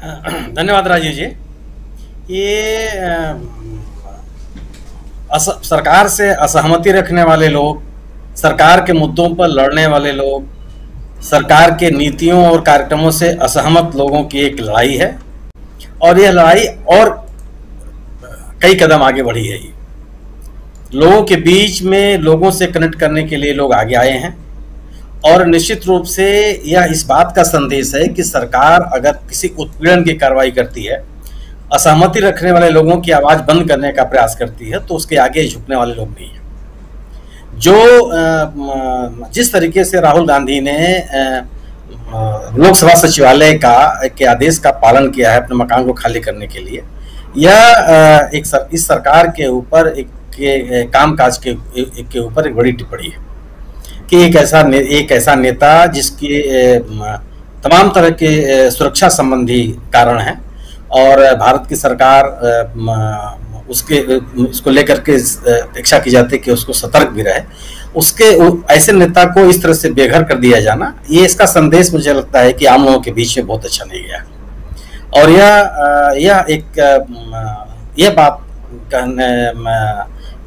धन्यवाद राजीव जी। ये सरकार से असहमति रखने वाले लोग, सरकार के मुद्दों पर लड़ने वाले लोग, सरकार के नीतियों और कार्यक्रमों से असहमत लोगों की एक लड़ाई है और यह लड़ाई और कई कदम आगे बढ़ी है। लोगों के बीच में लोगों से कनेक्ट करने के लिए लोग आगे आए हैं और निश्चित रूप से यह इस बात का संदेश है कि सरकार अगर किसी उत्पीड़न की कार्रवाई करती है, असहमति रखने वाले लोगों की आवाज़ बंद करने का प्रयास करती है, तो उसके आगे झुकने वाले लोग नहीं हैं। जो जिस तरीके से राहुल गांधी ने लोकसभा सचिवालय के आदेश का पालन किया है अपने मकान को खाली करने के लिए, यह इस सरकार के ऊपर कामकाज के ऊपर एक बड़ी टिप्पणी है कि एक ऐसा नेता जिसके तमाम तरह के सुरक्षा संबंधी कारण हैं और भारत की सरकार उसको लेकर के अपेक्षा की जाती है कि उसको सतर्क भी रहे, ऐसे नेता को इस तरह से बेघर कर दिया जाना, ये इसका संदेश मुझे लगता है कि आम लोगों के बीच में बहुत अच्छा नहीं गया। और यह बात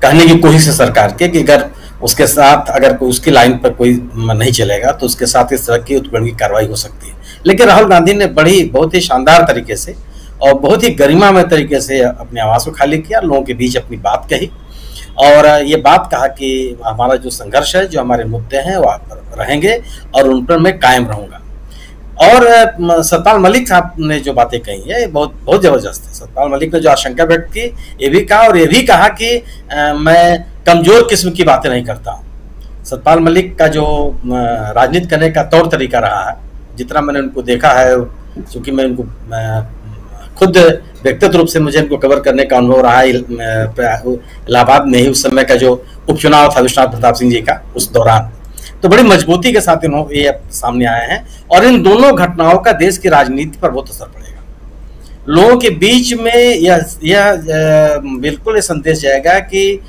कहने की कोशिश है सरकार के कि अगर उसके साथ कोई उसकी लाइन पर कोई नहीं चलेगा तो उसके साथ इस तरह की उत्पीड़न की कार्रवाई हो सकती है। लेकिन राहुल गांधी ने बहुत ही शानदार तरीके से और बहुत ही गरिमामय तरीके से अपने आवाज़ को खाली किया, लोगों के बीच अपनी बात कही और ये बात कहा कि हमारा जो संघर्ष है, जो हमारे मुद्दे हैं वो रहेंगे और उन पर मैं कायम रहूँगा। और सतपाल मलिक साहब ने जो बातें कही है बहुत बहुत ज़बरदस्त है। सतपाल मलिक ने जो आशंका व्यक्त की ये भी कहा, और ये भी कहा कि मैं कमज़ोर किस्म की बातें नहीं करता हूँ। सतपाल मलिक का जो राजनीति करने का तौर तरीका रहा है, जितना मैंने उनको देखा है, क्योंकि मैं उनको खुद व्यक्तिगत रूप से मुझे इनको कवर करने का अनुभव रहा है इलाहाबाद में ही, उस समय का जो उपचुनाव था विश्वनाथ प्रताप सिंह जी का, उस दौरान तो बड़ी मजबूती के साथ ये सामने आए हैं और इन दोनों घटनाओं का देश की राजनीति पर बहुत असर पड़ेगा। लोगों के बीच में यह बिल्कुल ये संदेश जाएगा कि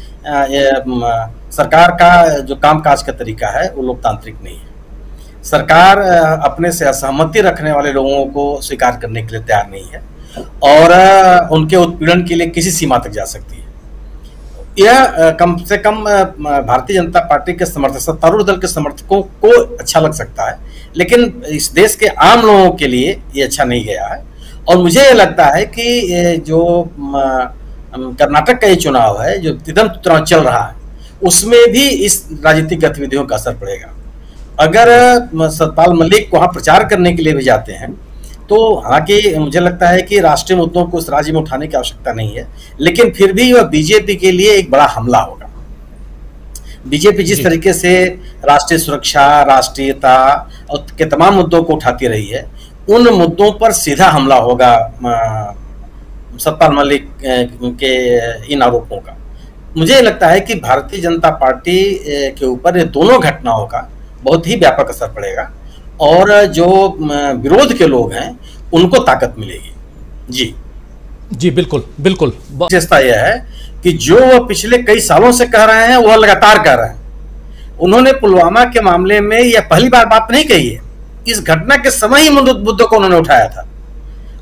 सरकार का जो कामकाज का तरीका है वो लोकतांत्रिक नहीं है। सरकार अपने से असहमति रखने वाले लोगों को स्वीकार करने के लिए तैयार नहीं है और उनके उत्पीड़न के लिए किसी सीमा तक जा सकती है। यह कम से कम भारतीय जनता पार्टी के समर्थक, सत्तारूढ़ दल के समर्थकों को अच्छा लग सकता है, लेकिन इस देश के आम लोगों के लिए ये अच्छा नहीं गया है। और मुझे ये लगता है कि जो कर्नाटक का ये चुनाव है, जो चुनाव चल रहा है, उसमें भी इस राजनीतिक गतिविधियों का असर पड़ेगा। अगर सतपाल मलिक वहाँ प्रचार करने के लिए भी जाते हैं तो हालांकि मुझे लगता है कि राष्ट्रीय मुद्दों को उस राज्य में उठाने की आवश्यकता नहीं है, लेकिन फिर भी वह बीजेपी के लिए एक बड़ा हमला होगा। बीजेपी जिस तरीके से राष्ट्रीय सुरक्षा, राष्ट्रीयता के तमाम मुद्दों को उठाती रही है, उन मुद्दों पर सीधा हमला होगा सतपाल मलिक के इन आरोपों का। मुझे लगता है कि भारतीय जनता पार्टी के ऊपर ये दोनों घटनाओं का बहुत ही व्यापक असर पड़ेगा और जो विरोध के लोग हैं उनको ताकत मिलेगी। जी बिल्कुल बिल्कुल। विशेषता यह है कि जो वह पिछले कई सालों से कह रहे हैं वह लगातार कह रहे हैं। उन्होंने पुलवामा के मामले में यह पहली बार बात नहीं कही है, इस घटना के समय ही मुद्दों को उन्होंने उठाया था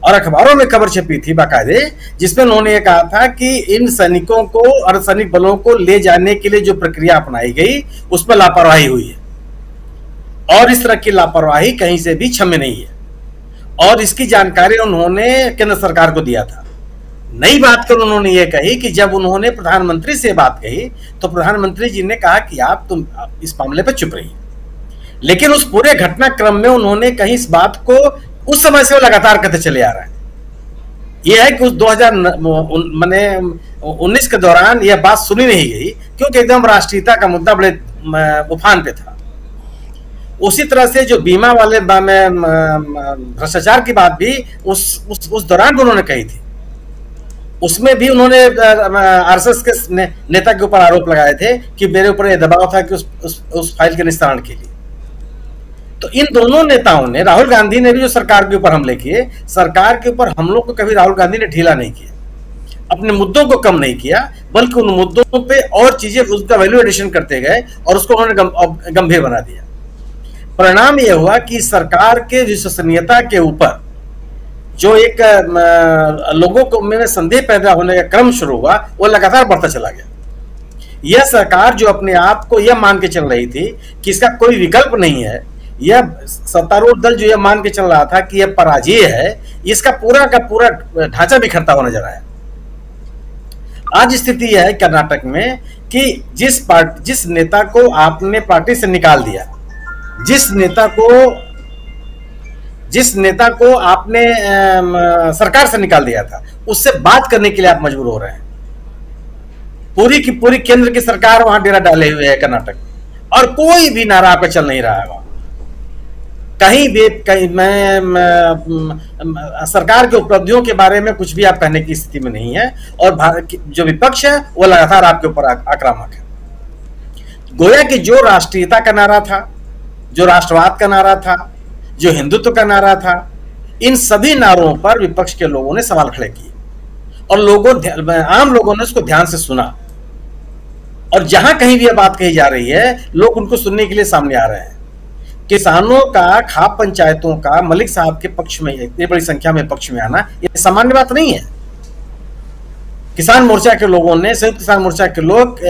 और अखबारों में खबर छपी थी बाकायदे, जिसमें उन्होंने ये कहा था कि इन सैनिकों को, अर्धसैनिक बलों को ले जाने के लिए जो प्रक्रिया अपनाई गई उसमें लापरवाही हुई है और इस तरह की लापरवाही कहीं से भी क्षम्य नहीं है और इसकी जानकारी उन्होंने केंद्र सरकार को दिया था। नई बात कर उन्होंने ये कही कि जब उन्होंने प्रधानमंत्री से बात कही तो प्रधानमंत्री जी ने कहा कि आप इस मामले पर चुप रहिए, लेकिन उस पूरे घटनाक्रम में उन्होंने कहीं इस बात को उस समय से लगातार कहते चले आ रहे हैं। यह है कि उस 2019 के दौरान यह बात सुनी नहीं गई क्योंकि एकदम राष्ट्रीयता का मुद्दा बड़े उफान पे था। उसी तरह से जो बीमा वाले भ्रष्टाचार की बात भी उस दौरान भी उन्होंने कही थी, उसमें भी उन्होंने आरएसएस के नेता के ऊपर आरोप लगाए थे कि मेरे ऊपर यह दबाव था कि उस फाइल के निस्तारण के लिए। तो इन दोनों नेताओं ने, राहुल गांधी ने भी जो सरकार के ऊपर हमले किए, सरकार के ऊपर हमलों को कभी राहुल गांधी ने ढीला नहीं किया, अपने मुद्दों को कम नहीं किया, बल्कि उन मुद्दों पे और चीजें उसका वैल्यू एडिशन करते गए और उसको उन्होंने गंभीर बना दिया। परिणाम यह हुआ कि सरकार के विश्वसनीयता के ऊपर जो एक लोगों को में संदेह पैदा होने का क्रम शुरू हुआ, वो लगातार बढ़ता चला गया। यह सरकार जो अपने आप को यह मान के चल रही थी कि इसका कोई विकल्प नहीं है, यह सत्तारूढ़ दल जो यह मान के चल रहा था कि यह पराजय है, इसका पूरा का पूरा ढांचा बिखरता हुआ नजर आया। आज स्थिति यह है कर्नाटक में कि जिस नेता को आपने पार्टी से निकाल दिया, जिस नेता को आपने सरकार से निकाल दिया था, उससे बात करने के लिए आप मजबूर हो रहे हैं। पूरी की पूरी केंद्र की सरकार वहां डेरा डाले हुए है कर्नाटक में, और कोई भी नारा आपका चल नहीं रहा है वहां। कहीं सरकार की उपलब्धियों के बारे में कुछ भी आप कहने की स्थिति में नहीं है, और जो विपक्ष है वो लगातार आपके ऊपर आक्रामक है। गोया कि जो राष्ट्रीयता का नारा था, जो राष्ट्रवाद का नारा था, जो हिंदुत्व का नारा था, इन सभी नारों पर विपक्ष के लोगों ने सवाल खड़े किए, और आम लोगों ने उसको ध्यान से सुना, और जहां कहीं भी यह बात कही जा रही है, लोग उनको सुनने के लिए सामने आ रहे हैं। किसानों का, खाप पंचायतों का मलिक साहब के पक्ष में इतनी बड़ी संख्या में पक्ष में आना, ये सामान्य बात नहीं है। किसान मोर्चा के लोगों ने, संयुक्त किसान मोर्चा के लोग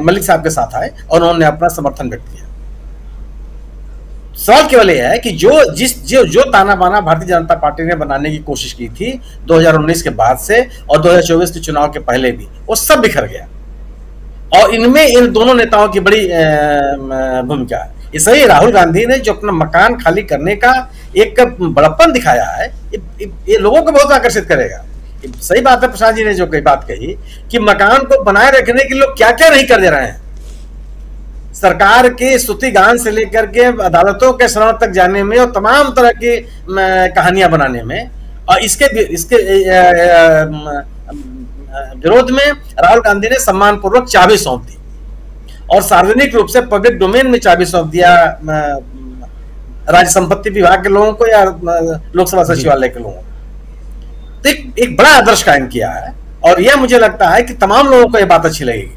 मलिक साहब के साथ आए और उन्होंने अपना समर्थन व्यक्त किया। सवाल केवल यह है कि जो ताना बाना भारतीय जनता पार्टी ने बनाने की कोशिश की थी 2019 के बाद से और 2024 के चुनाव के पहले भी, वो सब बिखर गया, और इनमें इन दोनों नेताओं की बड़ी भूमिका है। इसलिए राहुल गांधी ने जो अपना मकान खाली करने का एक बड़प्पन दिखाया है, ये लोगों को बहुत आकर्षित करेगा। सही बात है प्रसाद जी ने जो कई बात कही कि मकान को बनाए रखने के लोग क्या क्या नहीं कर दे रहे हैं। सरकार के स्तुति गान से लेकर के अदालतों के शरण तक जाने में और तमाम तरह की कहानियां बनाने में, और इसके विरोध में राहुल गांधी ने सम्मानपूर्वक चाबी सौंप दी, और सार्वजनिक रूप से पब्लिक डोमेन में चाबी सौंप दिया राज्य संपत्ति विभाग के लोगों को या लोकसभा सचिवालय के लोगों को। तो एक बड़ा आदर्श कायम किया है, और यह मुझे लगता है कि तमाम लोगों को यह बात अच्छी लगेगी।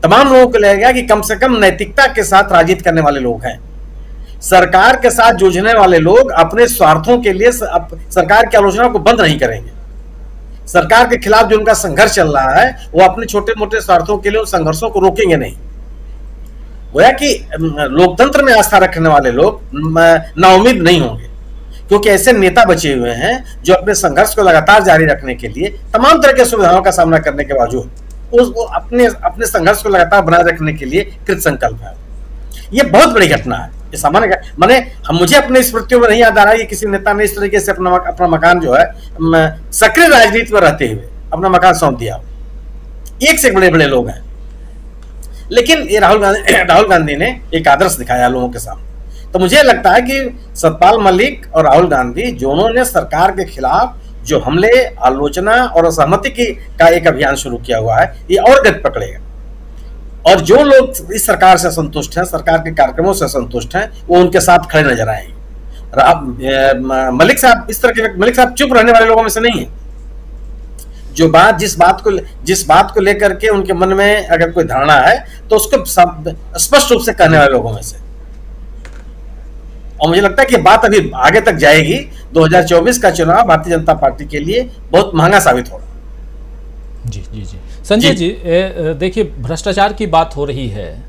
तमाम लोगों को लगेगा कि कम से कम नैतिकता के साथ राजनीति करने वाले लोग हैं। सरकार के साथ जूझने वाले लोग अपने स्वार्थों के लिए सरकार की आलोचना को बंद नहीं करेंगे। सरकार के खिलाफ जो उनका संघर्ष चल रहा है, वो अपने छोटे मोटे स्वार्थों के लिए उन संघर्षों को रोकेंगे नहीं। गोया कि लोकतंत्र में आस्था रखने वाले लोग नाउम्मीद नहीं होंगे, क्योंकि ऐसे नेता बचे हुए हैं जो अपने संघर्ष को लगातार जारी रखने के लिए तमाम तरह की सुविधाओं का सामना करने के बावजूद वो अपने संघर्ष को लगातार बनाए रखने के लिए कृत संकल्प है। ये बहुत बड़ी घटना है। ये सामान्य माने मुझे अपने स्मृतियों में नहीं याद आ रहा है कि किसी नेता ने इस तरीके से अपना मकान जो है सक्रिय राजनीति में रहते हुए अपना मकान सौंप दिया। एक से बड़े बड़े लोग हैं, लेकिन ये राहुल गांधी ने एक आदर्श दिखाया लोगों के सामने। तो मुझे लगता है कि सतपाल मलिक और राहुल गांधी दोनों ने सरकार के खिलाफ जो हमले, आलोचना और असहमति का एक अभियान शुरू किया हुआ है, ये और गति पकड़ेगा। और जो लोग इस सरकार से संतुष्ट हैं, सरकार के कार्यक्रमों से संतुष्ट हैं, वो उनके साथ खड़े नजर आएंगे। मलिक साहब चुप रहने वाले लोगों में से नहीं है। जिस बात को लेकर के उनके मन में अगर कोई धारणा है, तो उसको स्पष्ट रूप से कहने वाले लोगों में से। और मुझे लगता है कि बात अभी आगे तक जाएगी। 2024 का चुनाव भारतीय जनता पार्टी के लिए बहुत महंगा साबित होगा। जी जी जी संजय जी, देखिए भ्रष्टाचार की बात हो रही है।